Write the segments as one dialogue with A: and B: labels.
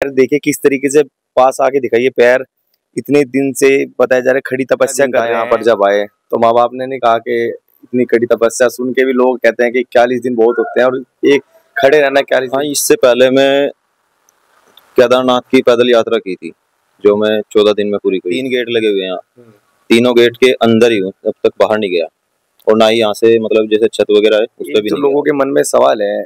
A: पैर देखे किस तरीके से, पास आके दिखाइए पैर। इतने दिन से बताया जा रहा है खड़ी तपस्या कर रहे हैं यहाँ पर। जब आए तो माँ बाप ने नहीं कहा कि इतनी कड़ी तपस्या सुन के भी लोग कहते हैं कि 41 दिन बहुत होते हैं और एक खड़े रहना 41 दिन।
B: इससे पहले मैं केदारनाथ की पैदल यात्रा की थी, जो मैं 14 दिन में पूरी करी। 3 गेट लगे हुए हैं यहाँ, तीनों गेट के अंदर ही हूँ, अब तक बाहर नहीं गया। और ना ही यहाँ से मतलब जैसे छत वगैरह है उस पर भी नहीं।
A: लोगों के मन में सवाल है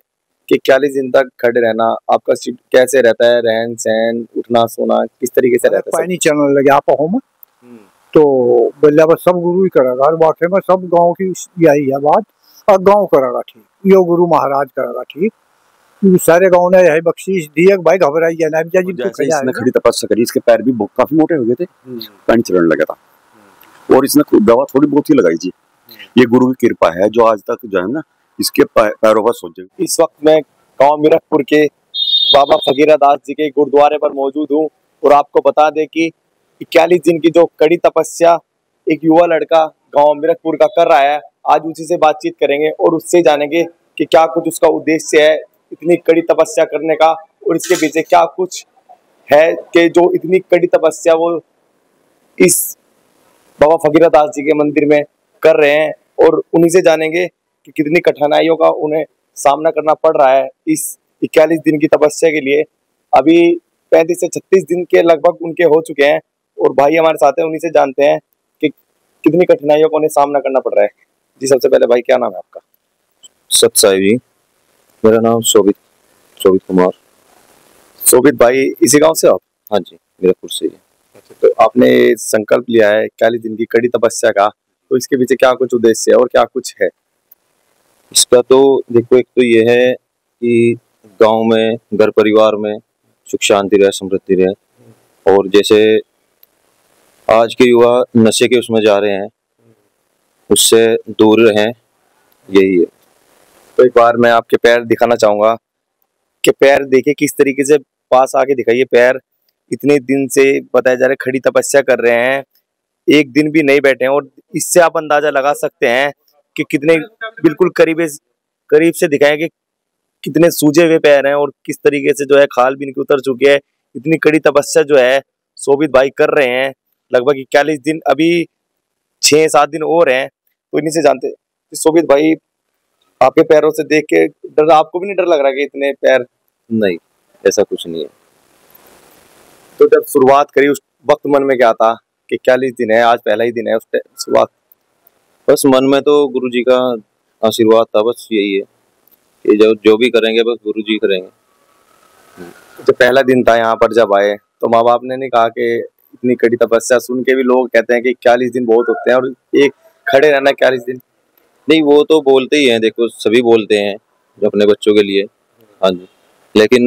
A: कि 41 दिन तक खड़े रहना आपका कैसे रहता है, रहन सहन, उठना सोना किस तरीके से रहता है?
C: पानी चलने लगे आप हो तो बोलिया बस सब गुरु ही करेगा, और वाकई में सब गांव की यही है बात, और गांव करेगा ठीक, यो गुरु महाराज करेगा ठीक, सारे गांव ने यही बख्शीश दिए भाई घबराइए ना।
D: जैसे इसने खड़ी तपस्या करी, इसके पैर भी काफी मोटे हो गए थे, पानी चलने लगा था, और इसने दवा थोड़ी बहुत ही लगाई जी। ये गुरु की कृपा है जो आज तक जो है ना इसके पैरों पर सोच।
A: इस वक्त मैं गांव मीरकपुर के बाबा फकीरा दास जी के गुरुद्वारे पर मौजूद हूं और आपको बता दें कि 41 दिन की जो कड़ी तपस्या एक युवा लड़का गांव मीरकपुर का कर रहा है, आज उसी से बातचीत करेंगे और उससे जानेंगे कि क्या कुछ उसका उद्देश्य है इतनी कड़ी तपस्या करने का, और इसके पीछे क्या कुछ है कि जो इतनी कड़ी तपस्या वो इस बाबा फकीरा दास जी के मंदिर में कर रहे हैं, और उन्हीं से जानेंगे कि कितनी कठिनाइयों का उन्हें सामना करना पड़ रहा है इस 41 दिन की तपस्या के लिए। अभी 35 से 36 दिन के लगभग उनके हो चुके हैं, और भाई हमारे साथ हैं, उन्हीं से जानते हैं कि कितनी कठिनाइयों का उन्हें सामना करना पड़ रहा है। जी सबसे पहले भाई क्या नाम है आपका?
B: सत साहिब जी, मेरा नाम शोभित कुमार।
A: शोभित भाई इसी गांव से आप?
B: हाँ जी, मीरकपुर से ही।
A: तो आपने संकल्प लिया है 41 दिन की कड़ी तपस्या का, तो इसके पीछे क्या कुछ उद्देश्य है और क्या कुछ है
B: इसका? तो देखो, एक तो ये है कि गांव में घर परिवार में सुख शांति रहे, समृद्धि रहे, और जैसे आज के युवा नशे के उसमें जा रहे हैं उससे दूर रहें, यही है।
A: तो एक बार मैं आपके पैर दिखाना चाहूंगा कि पैर देखिए किस तरीके से, पास आके दिखाइए पैर। इतने दिन से बताया जा रहा है खड़ी तपस्या कर रहे हैं, एक दिन भी नहीं बैठे हैं, और इससे आप अंदाजा लगा सकते हैं कि कितने बिल्कुल करीब से दिखाएं कि कितने सूजे हुए पैर हैं और किस तरीके से जो है खाल भी इनकी उतर चुकी है। इतनी कड़ी तपस्या जो है शोभित भाई कर रहे हैं, लगभग 41 दिन, अभी 6-7 दिन और हैं, तो इन्हीं से जानते हैं। शोभित भाई आपके पैरों से देख के डर, आपको भी नहीं डर लग रहा कि इतने पैर?
B: नहीं, ऐसा कुछ नहीं है।
A: तो जब शुरुआत करी उस वक्त मन में क्या था कि 41 दिन है, आज पहला ही दिन है, उस शुरुआत?
B: बस मन में तो गुरु जी का आशीर्वाद था, बस यही है कि जो भी करेंगे बस गुरु जी करेंगे।
A: जब पहला दिन था यहाँ पर जब आए तो माँ बाप ने नहीं कहा कि इतनी कड़ी तपस्या सुन के भी लोग कहते हैं कि 41 दिन बहुत होते हैं और एक खड़े रहना 41 दिन?
B: नहीं, वो तो बोलते ही हैं, देखो सभी बोलते हैं जो अपने बच्चों के लिए। हाँ जी, लेकिन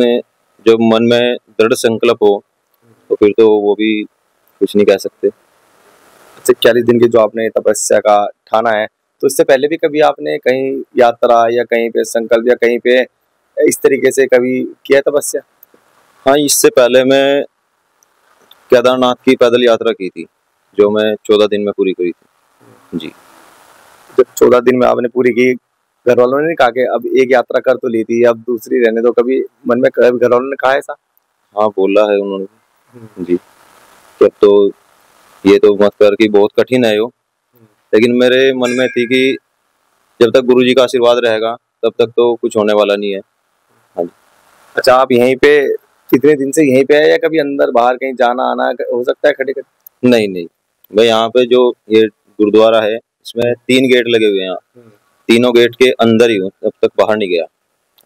B: जब मन में दृढ़ संकल्प हो तो फिर तो वो भी कुछ नहीं कह सकते।
A: 41 दिन की जो आपने तपस्या का ठाना है, तो इससे पहले भी कभी आपने कहीं यात्रा या कहीं पे संकल्प या कहीं पे इस तरीके से कभी किया तपस्या?
B: हाँ, इससे पहले मैं केदारनाथ की पैदल यात्रा की थी, जो मैं 14 दिन में पूरी करी थी जी।
A: जब 14 दिन में आपने पूरी की, घर वालों ने नहीं कहा कि अब एक यात्रा कर तो ली थी अब दूसरी रहने दो, कभी मन में घर वालों ने कहा ऐसा?
B: हाँ, बोला है उन्होंने जी, अब तो ये तो मत कर कि बहुत कठिन है यो, लेकिन मेरे मन में थी कि जब तक गुरु जी का आशीर्वाद रहेगा तब तक तो कुछ होने वाला नहीं है। हाँ।
A: अच्छा, आप यहीं पे कितने दिन से यहीं पे है या कभी अंदर बाहर कहीं जाना आना हो सकता है खड़े खड़े?
B: नहीं, मैं यहाँ पे जो ये गुरुद्वारा है इसमें 3 गेट लगे हुए हैं यहाँ, तीनों गेट के अंदर ही हूँ, अब तक बाहर नहीं गया,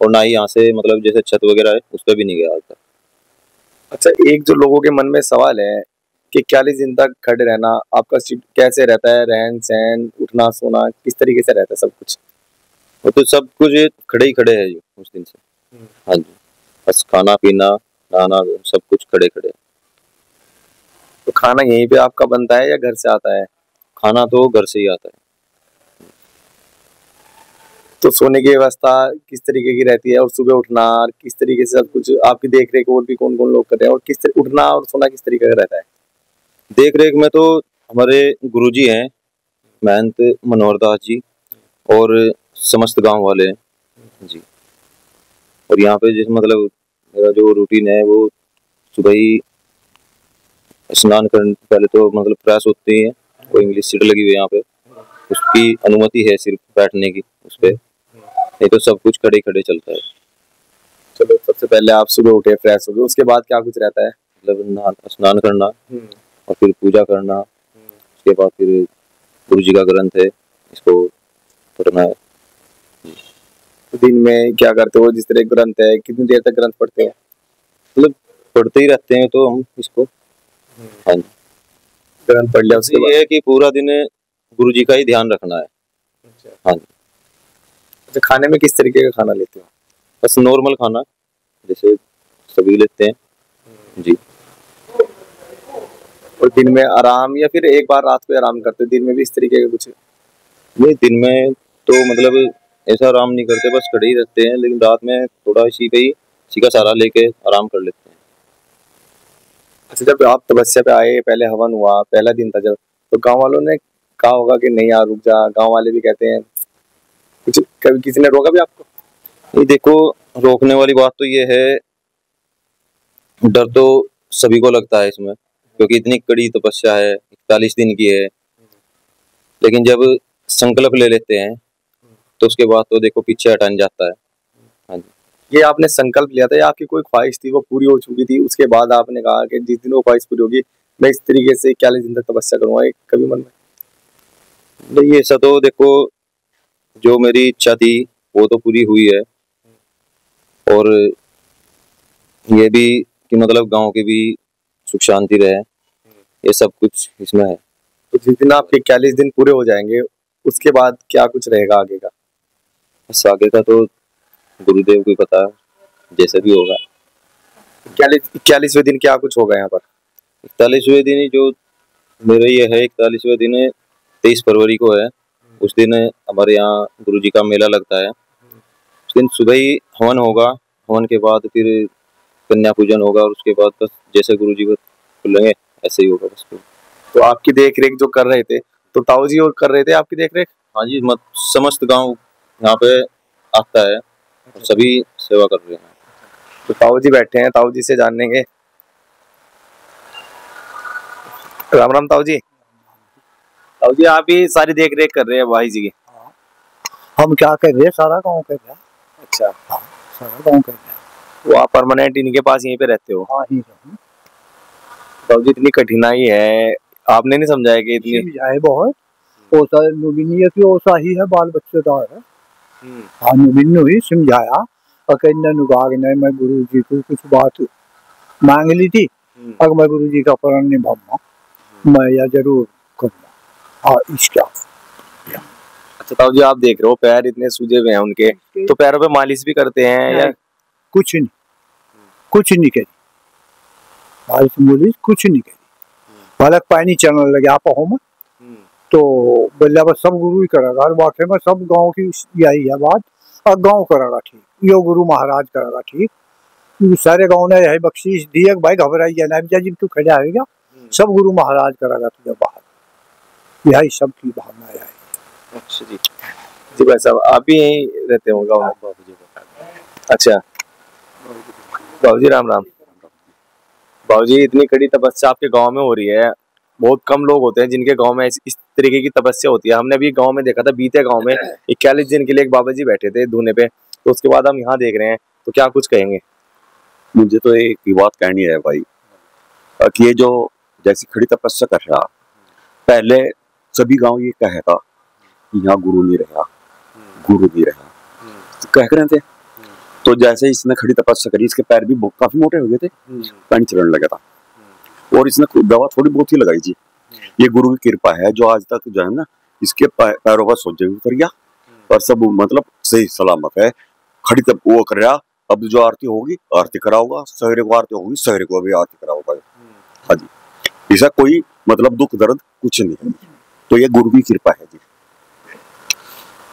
B: और ना ही यहाँ से मतलब जैसे छत वगैरह है उस पर भी नहीं गया आज तक।
A: अच्छा, एक जो लोगों के मन में सवाल है कि 41 दिन तक खड़े रहना आपका कैसे रहता है, रहन सहन, उठना सोना किस तरीके से रहता है सब कुछ?
B: वो तो सब कुछ खड़े ही खड़े है जी उस दिन से। हाँ जी, बस खाना पीना नहाना सब कुछ खड़े खड़े।
A: तो खाना यहीं पे आपका बनता है या घर से आता है?
B: खाना तो घर से ही आता है।
A: तो सोने की व्यवस्था किस तरीके की रहती है और सुबह उठना किस तरीके से, सब कुछ आपकी देख रेख और भी कौन कौन लोग कर रहे हैं, और किस उठना और सोना किस तरीके का रहता है?
B: देख रेख में तो हमारे गुरुजी हैं महंत मनोहर दास जी और समस्त गांव वाले हैं जी। और यहाँ पे जिस मतलब मेरा जो रूटीन है वो सुबह ही स्नान करने पहले तो मतलब प्रयास होते ही है, वो इंग्लिश सीट लगी हुई है यहाँ पे, उसकी अनुमति है सिर्फ बैठने की उस पे, नहीं तो सब कुछ खड़े खड़े चलता है।
A: चलो सबसे पहले आप सुबह उठे, फ्रेश हो गए, उसके बाद क्या कुछ रहता है?
B: मतलब स्नान करना और फिर पूजा करना, उसके बाद फिर गुरु जी का ग्रंथ है, इसको पढ़ना है।
A: तो दिन में क्या करते हो? जिस तरह ग्रंथ है, कितनी देर तक ग्रंथ पढ़ते हैं?
B: मतलब पढ़ते ही रहते हैं तो हम इसको। हाँ जी,
A: ग्रंथ पढ़ लिया उसके
B: ये है कि पूरा दिन गुरु जी का ही ध्यान रखना है।
A: बाद
B: हाँ जी,
A: अच्छा, खाने में किस तरीके का खाना लेते हो?
B: बस नॉर्मल खाना जैसे सभी लेते हैं जी।
A: और दिन में आराम, या फिर एक बार रात को आराम करते हो? दिन में भी इस तरीके का कुछ?
B: नहीं, दिन में तो मतलब ऐसा आराम नहीं करते, बस खड़े ही रहते हैं, लेकिन रात में थोड़ा इसी पे ही, इसी का सहारा लेके आराम कर लेते हैं।
A: अच्छा, जब आप तपस्या पे आए, पहले हवन हुआ, पहला दिन था जब, तो गांव वालों ने कहा होगा कि नहीं यार रुक जा, गांव वाले भी कहते हैं कुछ, कभी किसी ने रोका भी आपको?
B: नहीं, देखो रोकने वाली बात तो ये है, डर तो सभी को लगता है इसमें, क्योंकि इतनी कड़ी तपस्या है, 41 दिन की है, लेकिन जब संकल्प ले लेते हैं तो उसके बाद तो देखो पीछे हटा नहीं जाता है। हाँ जी,
A: ये आपने संकल्प लिया था या आपकी कोई ख्वाहिश थी, वो पूरी हो चुकी थी, उसके बाद आपने कहा कि जिस दिन वो ख्वाहिश पूरी होगी मैं इस तरीके से 41 दिन तक तपस्या करूंगा, ये कभी मन में?
B: नहीं ऐसा तो देखो, जो मेरी इच्छा थी वो तो पूरी हुई है, और ये भी कि मतलब गांव की भी सुख शांति रहे, ये सब कुछ इसमें है।
A: तो जिस दिन आपके 41 दिन पूरे हो जाएंगे उसके बाद क्या कुछ रहेगा आगे का?
B: बस आगे का तो गुरुदेव को ही पता है, जैसे भी होगा।
A: 41वें दिन क्या कुछ होगा यहाँ पर?
B: 41वें दिन जो मेरा ये है, 41वें दिन 23 फरवरी को है, उस दिन हमारे यहाँ गुरु जी का मेला लगता है। उस दिन सुबह ही हवन होगा, हवन के बाद फिर कन्या पूजन होगा, और उसके बाद बस जैसे गुरु जी को खुलेंगे ऐसे ही होगा बस।
A: तो आपकी देख रेख जो कर रहे थे, तो ताऊ जी और कर रहे थे आपकी देख रेख?
B: हाँ जी, मत समस्त गांव यहाँ पे आता है और सभी सेवा कर रहे हैं।
A: तो ताऊ जी बैठे हैं, ताऊ जी से जानेंगे। राम राम ताऊ जी। ताऊ जी आप ही सारी देख रेख कर रहे हैं भाई जी की?
C: हम क्या कर रहे हैं, सारा गांव कर रहा है।
A: अच्छा,
C: सारा गांव कर रहा है।
A: तो आप परमानेंट इनके पास यहीं पे रहते हो?
C: हाँ ही रहूं।
A: ताऊ जी इतनी कठिनाई है, आपने नहीं समझाया कि इतनी?
C: समझाए बहुत, ओसा नुबिनियत की ओसा ही है, बाल बच्चेदार है। हाँ नुबिन हुई समझाया, और कहना नुगाग ने मैं गुरु जी को कुछ बात मांग ली थी, अगर मैं गुरु जी का प्रण निभाऊंगा मैं यह जरूर करूंगा। हाँ इसका
A: अच्छा ताऊ जी, आप देख रहे हो पैर इतने सूजे हुए हैं उनके, तो पैरों पे मालिश भी करते हैं या?
C: कुछ नहीं, कुछ नहीं करी मालिश मुलिश, कुछ नहीं करी। बालक पानी चलने लगे आप हो, तो बोलिया बस सब गुरु ही करेगा, और वाकई में सब गांव की यही है बात, और गांव करेगा ठीक, यो गुरु महाराज करेगा ठीक। सारे गांव ने यही बख्शीश दी है, भाई घबराई है ना जी, तू खड़ा आएगा, सब गुरु महाराज करेगा तुझे बाहर, यही सब की भावना है।
A: अच्छा जी, जी भाई साहब आप भी यहीं रहते हो गाँव में? अच्छा बाबूजी राम राम। बाबूजी इतनी कड़ी तपस्या आपके गांव में हो रही है, बहुत कम लोग होते हैं जिनके गांव में इस तरीके की तपस्या होती है। हमने भी गांव में देखा था, बीते गांव में 41 दिन के लिए एक बाबा जी बैठे थे धूने पे, तो उसके बाद हम यहाँ देख रहे हैं, तो क्या कुछ कहेंगे?
D: मुझे तो एक ही बात कहनी है भाई, कि ये जो जैसी खड़ी तपस्या कर रहा, पहले सभी गांव ये कहता यहाँ गुरु नहीं रहा, गुरु नहीं रहा, तो कह रहे थे। तो जैसे इसने खड़ी तपस्या करी, इसके पैर भी काफी मोटे हो गए थे, पानी चलने लगा था, और इसने दवा थोड़ी बहुत ही लगाई थी। ये गुरु की कृपा है जो आज तक जो है ना, इसके पैरों पर सोचे उतर गया, और सब मतलब सही सलामत है। खड़ी तब वो कर रहा, अब जो आरती होगी आरती कराऊंगा, सवेरे को आरती होगी सवेरे को भी आरती कराऊंगा। हाँ जी, ऐसा कोई मतलब दुख दर्द कुछ नहीं है, तो ये गुरु की कृपा है जी।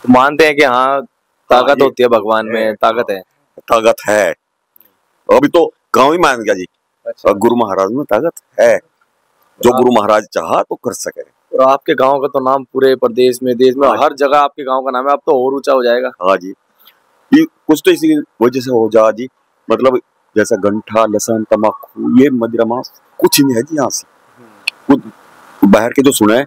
A: तो मानते हैं कि हाँ ताकत होती है भगवान में, ताकत है?
D: ताकत है, अभी तो गांव ही मान गया जी। अच्छा। गुरु महाराज में ताकत है, जो गुरु महाराज चाहा तो कर सके।
A: और आपके गांव का तो नाम पूरे प्रदेश में, देश में, हर जगह आपके गांव का नाम है, अब तो और ऊंचा हो जाएगा।
D: हाँ जी, ये कुछ तो इसी वजह से हो जा जी, मतलब जैसा गंठा, लहसुन, तम्बाकू, ये मदिरा मांस कुछ नहीं है जी यहाँ से। खुद बाहर के जो सुने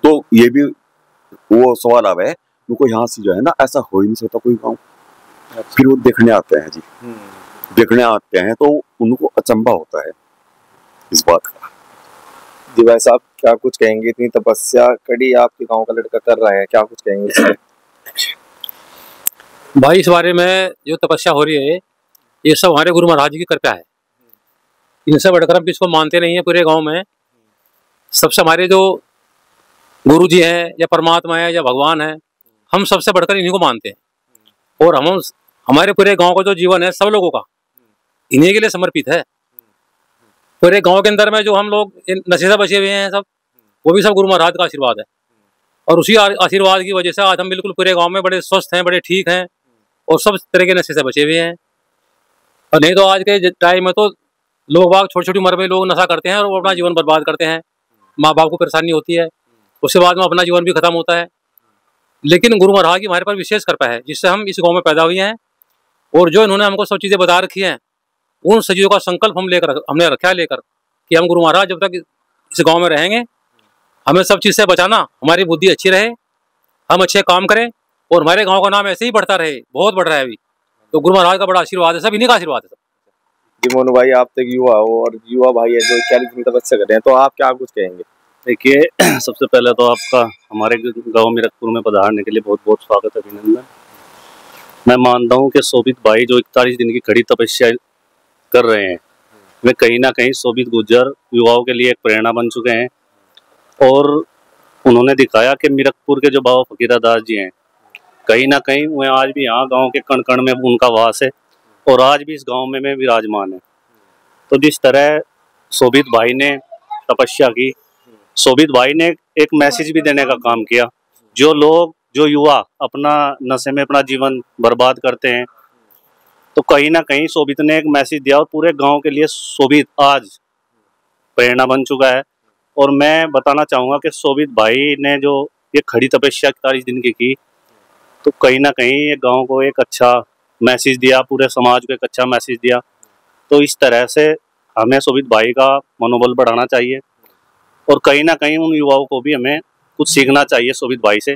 D: तो ये भी वो सवाल आवे उनको, यहाँ से जो है ना ऐसा हो ही नहीं सकता कोई गाँव। फिर वो देखने आते हैं जी, देखने आते हैं तो उनको अचंभा होता है इस बात का।
A: जी भाई साहब, क्या कुछ कहेंगे? इतनी तपस्या कड़ी आपके गांव का लड़का कर रहा है, क्या कुछ कहेंगे इसमें?
E: भाई इस बारे में जो तपस्या हो रही है ये सब हमारे गुरु महाराज जी की कृपा है। इनसे बढ़कर हम किसको मानते नहीं है पूरे गांव में। सबसे हमारे जो गुरु जी हैं या परमात्मा है या भगवान है, हम सबसे बढ़कर इन्हीं को मानते हैं। और हम हमारे पूरे गांव का जो जीवन है सब लोगों का इन्हीं के लिए समर्पित है। पूरे गांव के अंदर में जो हम लोग नशे से बचे हुए हैं सब, वो भी सब गुरु महाराज का आशीर्वाद है। और उसी आशीर्वाद की वजह से आज हम बिल्कुल पूरे गांव में बड़े स्वस्थ हैं, बड़े ठीक हैं और सब तरह के नशे से बचे हुए हैं। और नहीं तो आज के टाइम में तो लोग बाग छोटी छोटी उम्र में लोग नशा करते हैं और वो अपना जीवन बर्बाद करते हैं। माँ बाप को परेशानी होती है, उसके बाद में अपना जीवन भी खत्म होता है। लेकिन गुरु महाराज की हमारे पर विशेष कृपा है जिससे हम इस गांव में पैदा हुए हैं। और जो इन्होंने हमको सब चीज़ें बता रखी हैं, उन चीज़ों का संकल्प हमने रखा है लेकर कि हम गुरु महाराज जब तक इस गांव में रहेंगे हमें सब चीज़ से बचाना, हमारी बुद्धि अच्छी रहे, हम अच्छे काम करें और हमारे गांव का नाम ऐसे ही बढ़ता रहे, बहुत बढ़ रहा है अभी। तो गुरु महाराज का बड़ा आशीर्वाद है, सब इन्हीं का आशीर्वाद है।
A: जी मोनू भाई, आप तो युवा हो और युवा भाई है जो 40 दिन तपस्या कर रहे हैं, तो आप क्या कुछ कहेंगे?
F: देखिए, सबसे पहले तो आपका हमारे गांव मीरकपुर में पधारने के लिए बहुत बहुत स्वागत है, अभिनंदन। मैं मानता हूं कि शोभित भाई जो 41 दिन की कड़ी तपस्या कर रहे हैं, वे कहीं ना कहीं शोभित गुर्जर युवाओं के लिए एक प्रेरणा बन चुके हैं। और उन्होंने दिखाया कि मीरकपुर के जो बाबा फकीरदास जी हैं, कहीं ना कहीं वे आज भी यहाँ गाँव के कण कण में उनका वास है और आज भी इस गाँव में विराजमान है। तो जिस तरह शोभित भाई ने तपस्या की, शोभित भाई ने एक मैसेज भी देने का काम किया। जो युवा अपना नशे में अपना जीवन बर्बाद करते हैं, तो कहीं ना कहीं शोभित ने एक मैसेज दिया और पूरे गांव के लिए शोभित आज प्रेरणा बन चुका है। और मैं बताना चाहूँगा कि शोभित भाई ने जो ये खड़ी तपस्या 41 दिन की, तो कहीं ना कहीं ये गांव को एक अच्छा मैसेज दिया, पूरे समाज को एक अच्छा मैसेज दिया। तो इस तरह से हमें शोभित भाई का मनोबल बढ़ाना चाहिए और कहीं ना कहीं उन युवाओं को भी हमें कुछ सीखना चाहिए शोभित भाई से,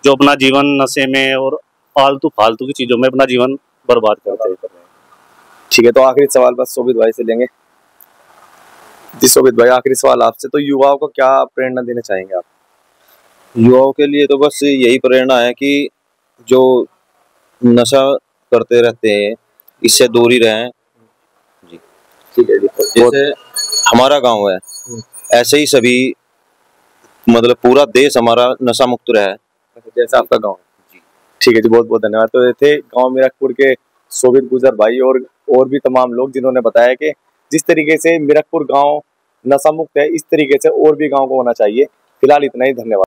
F: जो अपना जीवन नशे में और फालतू की चीज़ों में अपना जीवन बर्बाद करते हैं।
A: ठीक है, तो आखिरी सवाल बस शोभित भाई से लेंगे। जी शोभित भाई, आखिरी सवाल आपसे, तो युवाओं को क्या प्रेरणा देना चाहेंगे आप?
B: युवाओं के लिए तो बस यही प्रेरणा है कि जो नशा करते रहते हैं इससे दूर ही रहें जी।
A: ठीक है जी।
B: जैसे हमारा गांव है, ऐसे ही सभी मतलब पूरा देश हमारा नशा मुक्त रहे
A: जैसा आपका गांव है जी। ठीक है जी, बहुत बहुत धन्यवाद। तो ये थे गांव मीरकपुर के शोभित गुर्जर भाई और भी तमाम लोग जिन्होंने बताया कि जिस तरीके से मीरकपुर गांव नशा मुक्त है, इस तरीके से और भी गांव को होना चाहिए। फिलहाल इतना ही, धन्यवाद।